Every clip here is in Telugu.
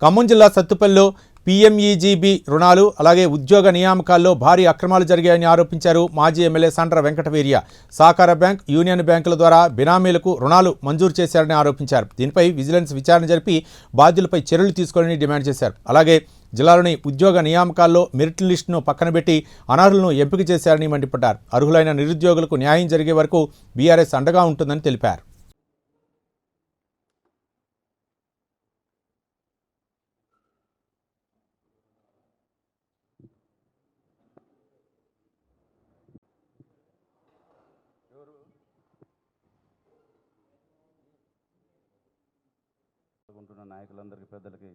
ఖమ్మం జిల్లా సత్తుపల్లిలో పీఎంఈజీబీ రుణాలు అలాగే ఉద్యోగ నియామకాల్లో భారీ అక్రమాలు జరిగాయని ఆరోపించారు మాజీ ఎమ్మెల్యే సండ్ర వెంకటవీర్య. సహకార బ్యాంక్, యూనియన్ బ్యాంకుల ద్వారా బినామీలకు రుణాలు మంజూరు చేశారని ఆరోపించారు. దీనిపై విజిలెన్స్ విచారణ జరిపి బాధ్యులపై చర్యలు తీసుకోవాలని డిమాండ్ చేశారు. అలాగే జిల్లాలోని ఉద్యోగ నియామకాల్లో మెరిట్ లిస్టును పక్కనబెట్టి అనర్హులను ఎంపిక చేశారని మండిపడ్డారు. అర్హులైన నిరుద్యోగులకు న్యాయం జరిగే వరకు బీఆర్ఎస్ అండగా ఉంటుందని తెలిపారు. నాయకులందరికీ పెద్దలకి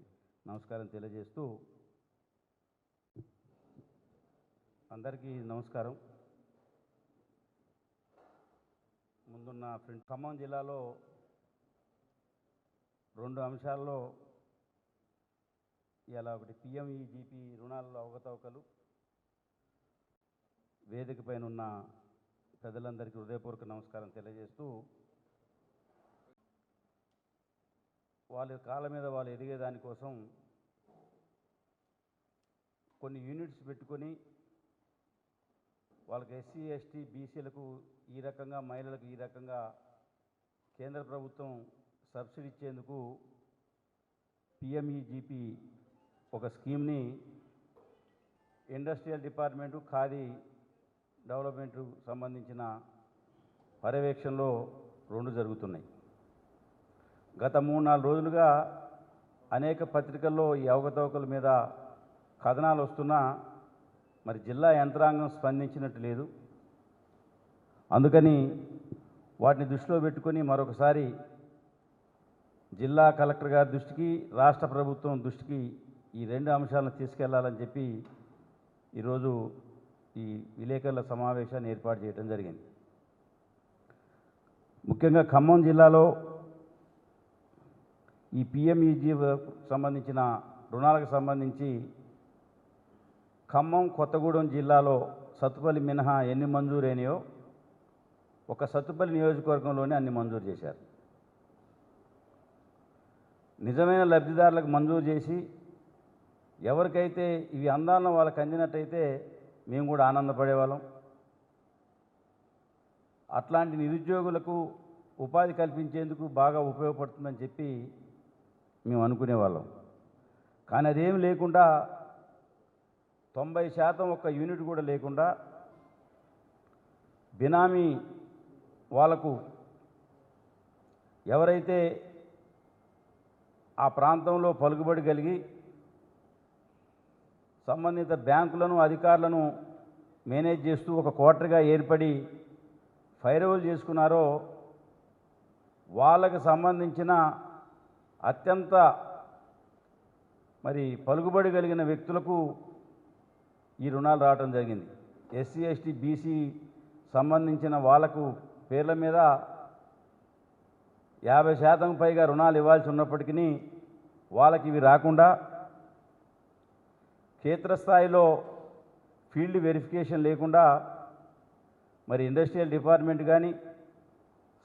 నమస్కారం తెలియజేస్తూ, అందరికీ నమస్కారం. ముందున్న ఖమ్మం జిల్లాలో 2 అంశాల్లో ఇలా ఒకటి పీఎంఈజీపీ రుణాలలో అవకతవకలు, వేదిక పైన ఉన్న పెద్దలందరికీ హృదయపూర్వక నమస్కారం తెలియజేస్తూ, వాళ్ళ కాళ్ళ మీద వాళ్ళు ఎదిగేదానికోసం కొన్ని యూనిట్స్ పెట్టుకొని వాళ్ళకి ఎస్సీ, ఎస్టీ, బీసీలకు ఈ రకంగా, మహిళలకు ఈ రకంగా కేంద్ర ప్రభుత్వం సబ్సిడీ ఇచ్చేందుకు పీఎంఈజీపీ ఒక స్కీమ్ని ఇండస్ట్రియల్ డిపార్ట్మెంటు, ఖాదీ డెవలప్మెంట్కు సంబంధించిన పర్యవేక్షణలో 2 జరుగుతున్నాయి. గత 3-4 రోజులుగా అనేక పత్రికల్లో ఈ అవకతవకల మీద కథనాలు వస్తున్నా మరి జిల్లా యంత్రాంగం స్పందించినట్టు లేదు. అందుకని వాటిని దృష్టిలో పెట్టుకొని మరొకసారి జిల్లా కలెక్టర్ గారి దృష్టికి, రాష్ట్ర ప్రభుత్వం దృష్టికి ఈ 2 అంశాలను తీసుకెళ్లాలని చెప్పి ఈరోజు ఈ విలేకరుల సమావేశాన్ని ఏర్పాటు చేయడం జరిగింది. ముఖ్యంగా ఖమ్మం జిల్లాలో ఈ పీఎంఈజీ సంబంధించిన రుణాలకు సంబంధించి ఖమ్మం, కొత్తగూడెం జిల్లాలో సత్తుపల్లి మినహా ఎన్ని మంజూరైనాయో ఒక సత్తుపల్లి నియోజకవర్గంలోనే అన్ని మంజూరు చేశారు. నిజమైన లబ్ధిదారులకు మంజూరు చేసి ఎవరికైతే ఇవి అందాలను వాళ్ళకి అందినట్టయితే మేము కూడా ఆనందపడేవాళ్ళం. అట్లాంటి నిరుద్యోగులకు ఉపాధి కల్పించేందుకు బాగా ఉపయోగపడుతుందని చెప్పి మేము అనుకునేవాళ్ళం. కానీ అదేమి లేకుండా 90% ఒక్క యూనిట్ కూడా లేకుండా బినామీ వాళ్లకు ఎవరైతే ఆ ప్రాంతంలో పలుకుబడి కలిగి సంబంధిత బ్యాంకులను, అధికారులను మేనేజ్ చేస్తూ ఒక కోటరీగా ఏర్పడి ఫైర్ఓల్ చేసుకున్నారో వాళ్ళకు సంబంధించిన అత్యంత మరి పలుకుబడి కలిగిన వ్యక్తులకు ఈ రుణాలు రావడం జరిగింది. ఎస్సీ, ఎస్టీ, బీసీ సంబంధించిన వాళ్ళకు పేర్ల మీద 50% పైగా రుణాలు ఇవ్వాల్సి ఉన్నప్పటికీ వాళ్ళకి ఇవి రాకుండా క్షేత్రస్థాయిలో ఫీల్డ్ వెరిఫికేషన్ లేకుండా మరి ఇండస్ట్రియల్ డిపార్ట్మెంట్ కానీ,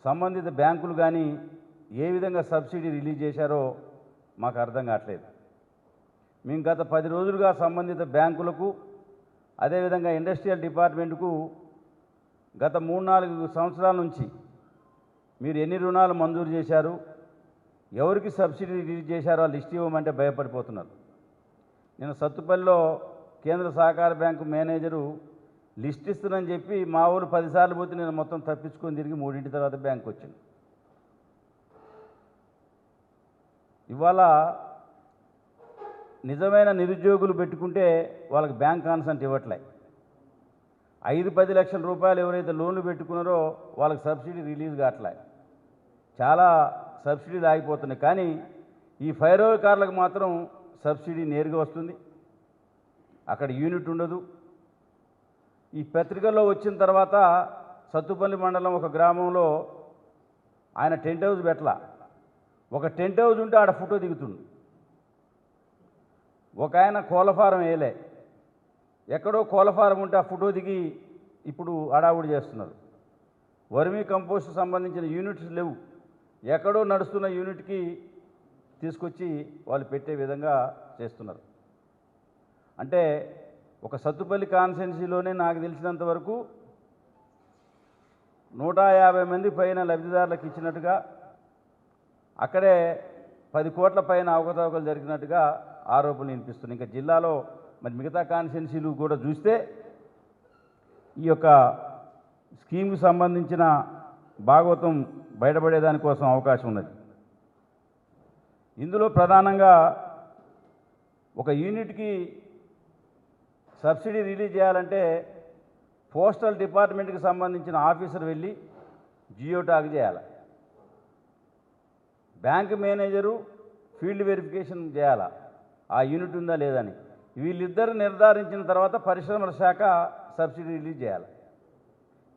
సంబంధిత బ్యాంకులు కానీ ఏ విధంగా సబ్సిడీ రిలీజ్ చేశారో మాకు అర్థం కావట్లేదు. మేము గత 10 రోజులుగా సంబంధిత బ్యాంకులకు, అదేవిధంగా ఇండస్ట్రియల్ డిపార్ట్మెంట్కు గత 3-4 సంవత్సరాల నుంచి మీరు ఎన్ని రుణాలు మంజూరు చేశారు, ఎవరికి సబ్సిడీ రిలీజ్ చేశారో ఆ లిస్ట్ ఇవ్వమంటే భయపడిపోతున్నారు. నేను సత్తుపల్లిలో కేంద్ర సహకార బ్యాంకు మేనేజరు లిస్ట్ ఇస్తుందని చెప్పి మా ఊరు 10 సార్లు పోతే నేను మొత్తం తప్పించుకొని తిరిగి 3 తర్వాత బ్యాంకు వచ్చింది. ఇవాళ నిజమైన నిరుద్యోగులు పెట్టుకుంటే వాళ్ళకి బ్యాంక్ కాన్సెంట్ ఇవ్వట్లే. 5-10 లక్షల రూపాయలు ఎవరైతే లోన్లు పెట్టుకున్నారో వాళ్ళకి సబ్సిడీ రిలీజ్ కావట్లే. చాలా సబ్సిడీలు ఆగిపోతున్నాయి. కానీ ఈ ఫైర్ఓల్ కార్లకు మాత్రం సబ్సిడీ నేరుగా వస్తుంది, అక్కడ యూనిట్ ఉండదు. ఈ పత్రికల్లో వచ్చిన తర్వాత సత్తుపల్లి మండలం ఒక గ్రామంలో ఆయన టెంట్ హౌస్ పెట్టలా. ఒక టెంట్ హౌస్ ఉంటే ఆడ ఫోటో దిగుతుంది. ఒక ఆయన కోళ్ళ వేయలే, ఎక్కడో కోళ్ళ ఉంటే ఆ ఫోటో దిగి ఇప్పుడు హడావుడి చేస్తున్నారు. వర్మీ కంపోస్ట్ సంబంధించిన యూనిట్స్ లేవు. ఎక్కడో నడుస్తున్న యూనిట్కి తీసుకొచ్చి వాళ్ళు పెట్టే విధంగా చేస్తున్నారు. అంటే ఒక సత్తుపల్లి కాన్స్టిట్యున్సీలోనే నాకు తెలిసినంత వరకు 150 మంది పైన లబ్ధిదారులకు ఇచ్చినట్టుగా, అక్కడే 10 కోట్ల పైన అవకతవకలు జరిగినట్టుగా ఆరోపణలు వినిపిస్తున్నాయి. ఇంకా జిల్లాలో మరి మిగతా కాన్స్టిట్యున్సీలు కూడా చూస్తే ఈ యొక్క స్కీమ్కి సంబంధించిన భాగవతం బయటపడేదానికోసం అవకాశం ఉన్నది. ఇందులో ప్రధానంగా ఒక యూనిట్కి సబ్సిడీ రిలీజ్ చేయాలంటే పోస్టల్ డిపార్ట్మెంట్కి సంబంధించిన ఆఫీసర్ వెళ్ళి జియో ట్యాగ్ చేయాలి, బ్యాంక్ మేనేజరు ఫీల్డ్ వెరిఫికేషన్ చేయాలా ఆ యూనిట్ ఉందా లేదని. వీళ్ళిద్దరు నిర్ధారించిన తర్వాత పరిశ్రమల శాఖ సబ్సిడీ రిలీజ్ చేయాలి.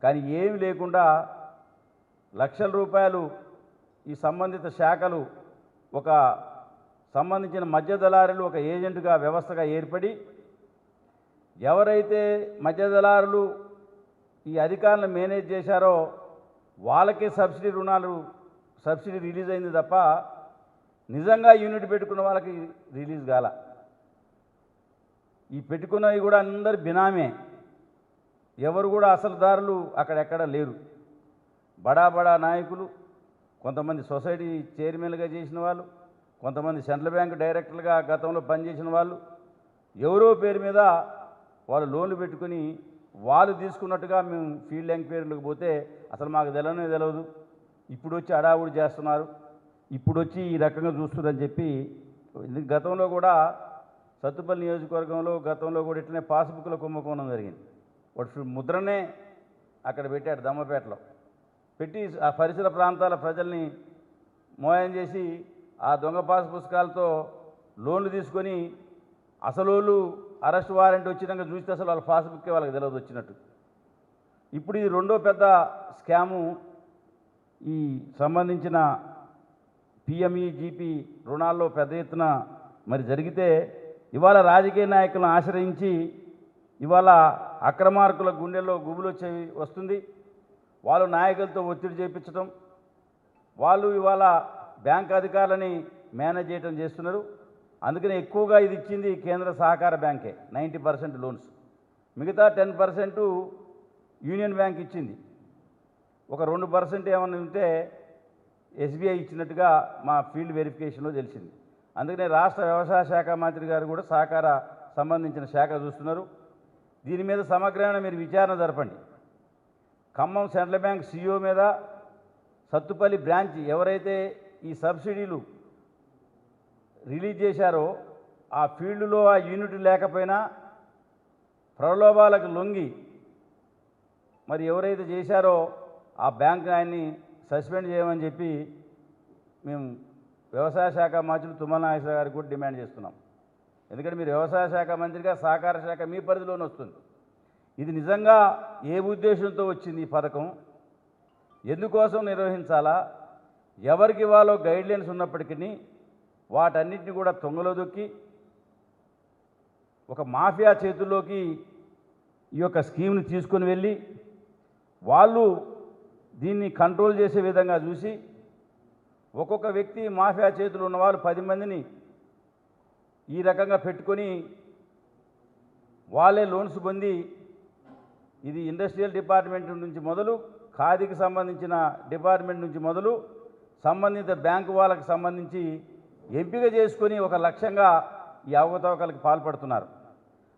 కానీ ఏమి లేకుండా లక్షల రూపాయలు ఈ సంబంధిత శాఖలు ఒక సంబంధించిన మధ్య దళారులు ఒక ఏజెంట్గా వ్యవస్థగా ఏర్పడి ఎవరైతే మధ్య దళారులు ఈ అధికారులను మేనేజ్ చేశారో వాళ్ళకే సబ్సిడీ రిలీజ్ అయింది తప్ప నిజంగా యూనిట్ పెట్టుకున్న వాళ్ళకి రిలీజ్ కాల. ఈ పెట్టుకున్నవి కూడా అందరు బినామే, ఎవరు కూడా అసలుదారులు అక్కడెక్కడ లేరు. బడా బడా నాయకులు, కొంతమంది సొసైటీ చైర్మన్లుగా చేసిన వాళ్ళు, కొంతమంది సెంట్రల్ బ్యాంక్ డైరెక్టర్లుగా గతంలో పనిచేసిన వాళ్ళు, ఎవరో పేరు మీద వాళ్ళు లోన్లు పెట్టుకుని వాళ్ళు తీసుకున్నట్టుగా మేము ఫీల్డ్ ఎంక్వైరీలకు పోతే అసలు మాకు తెలియదు, ఇప్పుడు వచ్చి అడావుడి చేస్తున్నారు, ఇప్పుడు వచ్చి ఈ రకంగా చూస్తున్నారని చెప్పి. గతంలో కూడా సత్తుపల్లి నియోజకవర్గంలో గతంలో కూడా ఇట్లనే పాస్బుక్ల కుంభకోణం జరిగింది. వాడు ముద్రనే అక్కడ పెట్టాడు, దమ్మపేటలో పెట్టి ఆ పరిసర ప్రాంతాల ప్రజల్ని మోయం చేసి ఆ దొంగ పాస్ పుస్తకాలతో లోన్లు తీసుకొని అసలు అరెస్ట్ వారెంట్ వచ్చినాక చూస్తే అసలు వాళ్ళ పాస్బుక్కే వాళ్ళకి తెలియదు వచ్చినట్టు. ఇప్పుడు ఇది రెండో పెద్ద స్కాము. ఈ సంబంధించిన పిఎంఈజీపీ రుణాల్లో పెద్ద ఎత్తున మరి జరిగితే ఇవాళ రాజకీయ నాయకులను ఆశ్రయించి ఇవాళ అక్రమార్కుల గుండెల్లో గుబులు వస్తుంది. వాళ్ళు నాయకులతో ఒత్తిడి చేయించడం, వాళ్ళు ఇవాళ బ్యాంక్ అధికారులని మేనేజ్ చేయడం చేస్తున్నారు. అందుకని ఎక్కువగా ఇది ఇచ్చింది కేంద్ర సహకార బ్యాంకే 90% లోన్స్, మిగతా 10% యూనియన్ బ్యాంక్ ఇచ్చింది. ఒక 2% ఏమన్నా ఉంటే ఎస్బీఐ ఇచ్చినట్టుగా మా ఫీల్డ్ వెరిఫికేషన్లో తెలిసింది. అందుకనే రాష్ట్ర వ్యవసాయ శాఖ మంత్రి గారు కూడా సహకార సంబంధించిన శాఖ చూస్తున్నారు. దీని మీద సమగ్రమైన మీరు విచారణ జరపండి. ఖమ్మం సెంట్రల్ బ్యాంక్ సిఇఓ మీద, సత్తుపల్లి బ్రాంచ్ ఎవరైతే ఈ సబ్సిడీలు రిలీజ్ చేశారో ఆ ఫీల్డ్లో ఆ యూనిట్ లేకపోయినా ప్రలోభాలకు లొంగి మరి ఎవరైతే చేశారో ఆ బ్యాంక్ ఆయన్ని సస్పెండ్ చేయమని చెప్పి మేము వ్యవసాయ శాఖ మంత్రి తుమ్మల నాగేశ్వర గారికి కూడా డిమాండ్ చేస్తున్నాం. ఎందుకంటే మీరు వ్యవసాయ శాఖ మంత్రిగా సహకార శాఖ మీ పరిధిలోనే వస్తుంది. ఇది నిజంగా ఏ ఉద్దేశంతో వచ్చింది ఈ పథకం, ఎందుకోసం నిర్వహించాలా, ఎవరికి ఇవ్వాలో గైడ్లైన్స్ ఉన్నప్పటికీ వాటన్నిటిని కూడా తొంగలో దొక్కి ఒక మాఫియా చేతుల్లోకి ఈ యొక్క స్కీమ్ని తీసుకొని వెళ్ళి వాళ్ళు దీన్ని కంట్రోల్ చేసే విధంగా చూసి ఒక్కొక్క వ్యక్తి మాఫియా చేతులు ఉన్నవాళ్ళు 10 మందిని ఈ రకంగా పెట్టుకొని వాళ్ళే లోన్స్ పొంది ఇది ఇండస్ట్రియల్ డిపార్ట్మెంట్ నుంచి మొదలు ఖాదీకి సంబంధించిన డిపార్ట్మెంట్ నుంచి మొదలు సంబంధిత బ్యాంకు వాళ్ళకి సంబంధించి ఎంపిక చేసుకొని ఒక లక్ష్యంగా ఈ అవకతవకలకు పాల్పడుతున్నారు.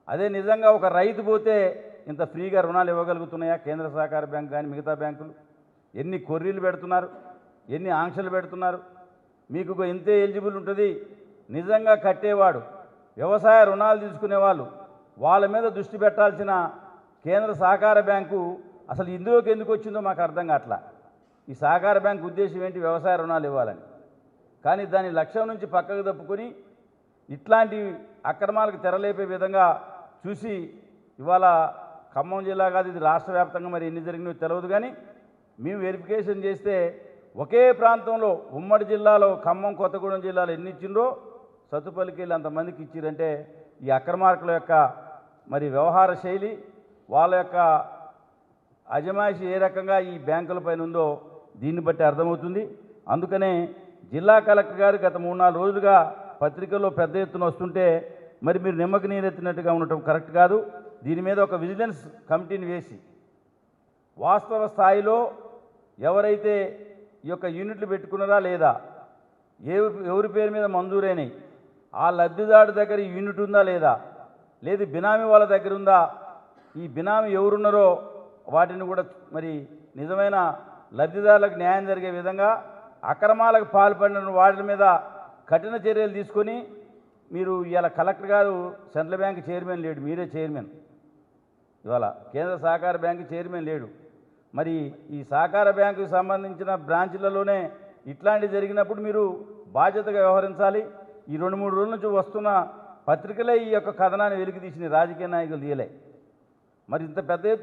అదే నిజంగా ఒక రైతు పోతే ఇంత ఫ్రీగా రుణాలు ఇవ్వగలుగుతున్నాయా కేంద్ర సహకార బ్యాంక్ కానీ మిగతా బ్యాంకులు? ఎన్ని కొర్రీలు పెడుతున్నారు, ఎన్ని ఆంక్షలు పెడుతున్నారు. మీకు ఎంతే ఎలిజిబుల్ ఉంటుంది, నిజంగా కట్టేవాడు వ్యవసాయ రుణాలు తీసుకునేవాళ్ళు వాళ్ళ మీద దృష్టి పెట్టాల్సిన కేంద్ర సహకార బ్యాంకు అసలు ఇందులోకి ఎందుకు వచ్చిందో మాకు అర్థం కావట్లా. ఈ సహకార బ్యాంకు ఉద్దేశం ఏంటి? వ్యవసాయ రుణాలు ఇవ్వాలని. కానీ దాని లక్ష్యం నుంచి పక్కకు తప్పుకొని ఇట్లాంటి అక్రమాలకు తెరలేపే విధంగా చూసి ఇవాళ ఖమ్మం జిల్లా కాదు, ఇది రాష్ట్ర వ్యాప్తంగా మరి ఎన్ని జరిగినాయో తెలియదు. కానీ మేము వెరిఫికేషన్ చేస్తే ఒకే ప్రాంతంలో ఉమ్మడి జిల్లాలో ఖమ్మం కొత్తగూడెం జిల్లాలో ఎన్ని ఇచ్చిండ్రో సత్తుపల్లికి వెళ్ళి అంతమందికి ఇచ్చిరంటే ఈ అక్రమార్కుల యొక్క మరి వ్యవహార శైలి, వాళ్ళ యొక్క అజమాయిషి ఏ రకంగా ఈ బ్యాంకుల పైన ఉందో దీన్ని బట్టి అర్థమవుతుంది. అందుకనే జిల్లా కలెక్టర్ గారు గత 3-4 రోజులుగా పత్రికల్లో పెద్ద ఎత్తున వస్తుంటే మరి మీరు నిమ్మకి నీరెత్తినట్టుగా ఉండటం కరెక్ట్ కాదు. దీని మీద ఒక విజిలెన్స్ కమిటీని వేసి వాస్తవ స్థాయిలో ఎవరైతే ఈ యొక్క యూనిట్లు పెట్టుకున్నారా లేదా, ఎవరి పేరు మీద మంజూరైనవి, ఆ లబ్ధిదారు దగ్గర ఈ యూనిట్ ఉందా లేదా, లేదు బినామీ వాళ్ళ దగ్గర ఉందా, ఈ బినామీ ఎవరున్నారో వాటిని కూడా మరి నిజమైన లబ్ధిదారులకు న్యాయం జరిగే విధంగా అక్రమాలకు పాల్పడిన వాటి మీద కఠిన చర్యలు తీసుకొని మీరు ఇవాళ కలెక్టర్ గారు సెంట్రల్ బ్యాంక్ చైర్మన్ లేడు, మీరే చైర్మన్. ఇవాళ కేంద్ర సహకార బ్యాంకు చైర్మన్ లేడు. మరి ఈ సహకార బ్యాంకుకి సంబంధించిన బ్రాంచ్లలోనే ఇట్లాంటివి జరిగినప్పుడు మీరు బాధ్యతగా వ్యవహరించాలి. ఈ 2-3 రోజుల నుంచి వస్తున్న పత్రికలే ఈ యొక్క కథనాన్ని వెలికి తీసిన రాజకీయ నాయకులు తీయలే. మరి ఇంత పెద్ద